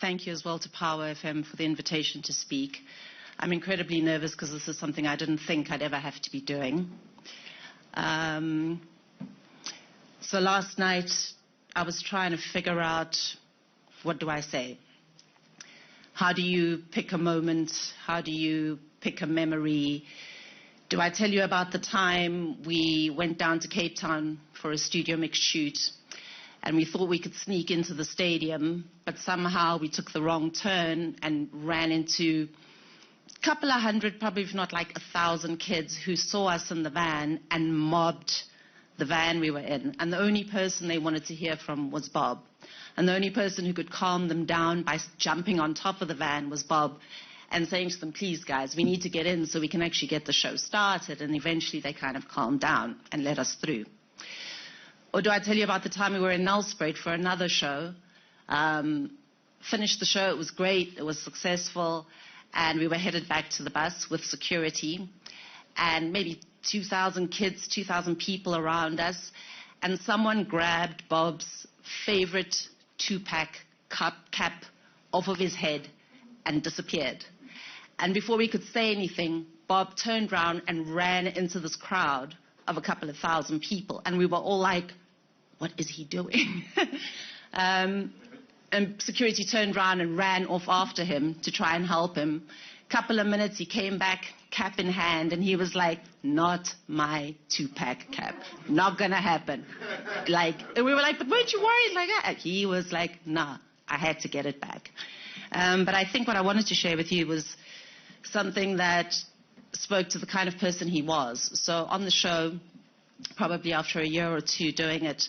Thank you as well to Power FM for the invitation to speak. I'm incredibly nervous because this is something I didn't think I'd ever have to be doing. So last night I was trying to figure out, what do I say? How do you pick a moment? How do you pick a memory? Do I tell you about the time we went down to Cape Town for a studio mix shoot and we thought we could sneak into the stadium, but somehow we took the wrong turn and ran into a couple of hundred, probably if not like 1,000 kids who saw us in the van and mobbed the van we were in. And the only person they wanted to hear from was Bob. And the only person who could calm them down by jumping on top of the van was Bob and saying to them, please guys, we need to get in so we can actually get the show started. And eventually they kind of calmed down and let us through. Or do I tell you about the time we were in Nelspruit for another show? Finished the show, it was great, it was successful, and we were headed back to the bus with security, and maybe 2,000 kids, 2,000 people around us, and someone grabbed Bob's favorite 2-pack cap off of his head and disappeared. And before we could say anything, Bob turned around and ran into this crowd of a couple of thousand people, and we were all like, what is he doing? And security turned around and ran off after him to try and help him. Couple of minutes, he came back, cap in hand, and he was like, not my 2-pack cap. Not gonna happen. And we were like, but weren't you worried? He was like, nah, I had to get it back. But I think what I wanted to share with you was something that spoke to the kind of person he was. So on the show, probably after a year or two doing it,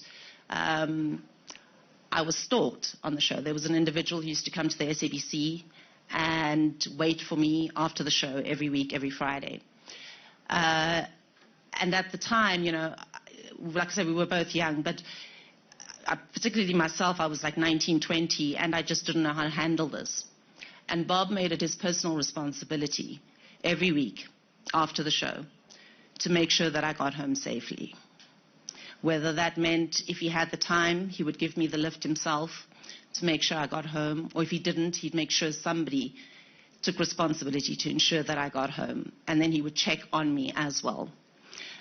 I was stalked on the show. There was an individual who used to come to the SABC and wait for me after the show every week, every Friday. And at the time, like I said, we were both young, but particularly myself, I was like 19, 20, and I just didn't know how to handle this. And Bob made it his personal responsibility every week after the show to make sure that I got home safely. Whether that meant if he had the time, he would give me the lift himself to make sure I got home, or if he didn't, he'd make sure somebody took responsibility to ensure that I got home. And then he would check on me as well.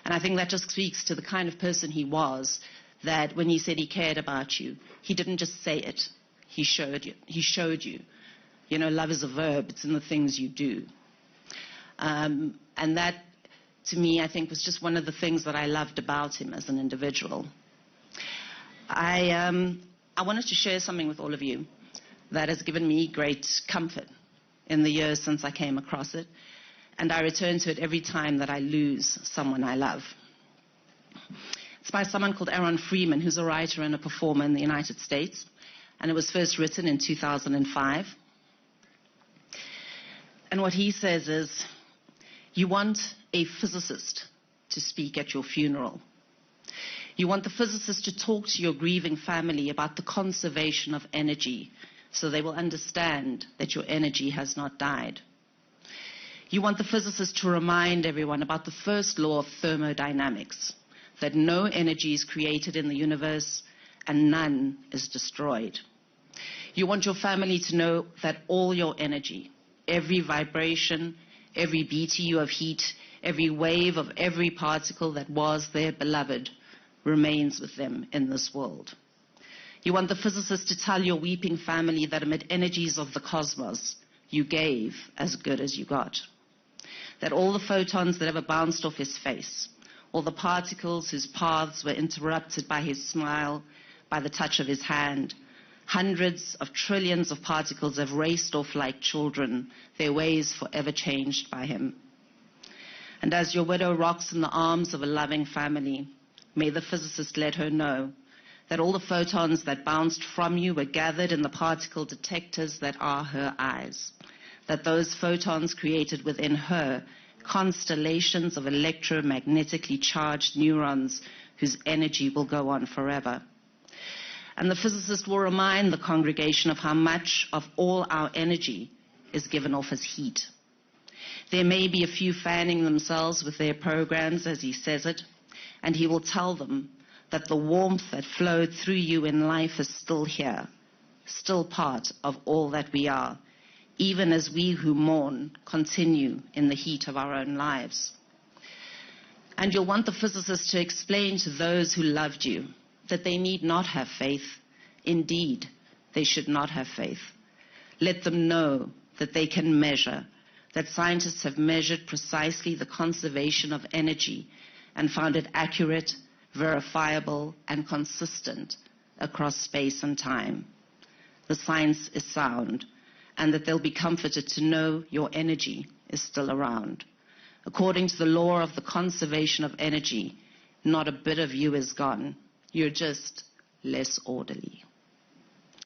And I think that just speaks to the kind of person he was, that when he said he cared about you, he didn't just say it, he showed you. He showed you. Love is a verb, it's in the things you do. And that, to me, I think was just one of the things that I loved about him as an individual. I wanted to share something with all of you that has given me great comfort in the years since I came across it, and I return to it every time that I lose someone I love. It's by someone called Aaron Freeman, who's a writer and a performer in the United States, and it was first written in 2005. And what he says is, you want a physicist to speak at your funeral. You want the physicist to talk to your grieving family about the conservation of energy so they will understand that your energy has not died. You want the physicist to remind everyone about the first law of thermodynamics, that no energy is created in the universe and none is destroyed. You want your family to know that all your energy, every vibration, every BTU of heat, every wave of every particle that was their beloved remains with them in this world. You want the physicist to tell your weeping family that amid energies of the cosmos, you gave as good as you got. That all the photons that ever bounced off his face, all the particles whose paths were interrupted by his smile, by the touch of his hand, hundreds of trillions of particles have raced off like children, their ways forever changed by him. And as your widow rocks in the arms of a loving family, may the physicist let her know that all the photons that bounced from you were gathered in the particle detectors that are her eyes, that those photons created within her constellations of electromagnetically charged neurons whose energy will go on forever. And the physicist will remind the congregation of how much of all our energy is given off as heat. There may be a few fanning themselves with their programs, as he says it, and he will tell them that the warmth that flowed through you in life is still here, still part of all that we are, even as we who mourn continue in the heat of our own lives. And you'll want the physicist to explain to those who loved you that they need not have faith. Indeed, they should not have faith. Let them know that they can measure, that scientists have measured precisely the conservation of energy and found it accurate, verifiable, and consistent across space and time. The science is sound, and that they'll be comforted to know your energy is still around. According to the law of the conservation of energy, not a bit of you is gone. You're just less orderly.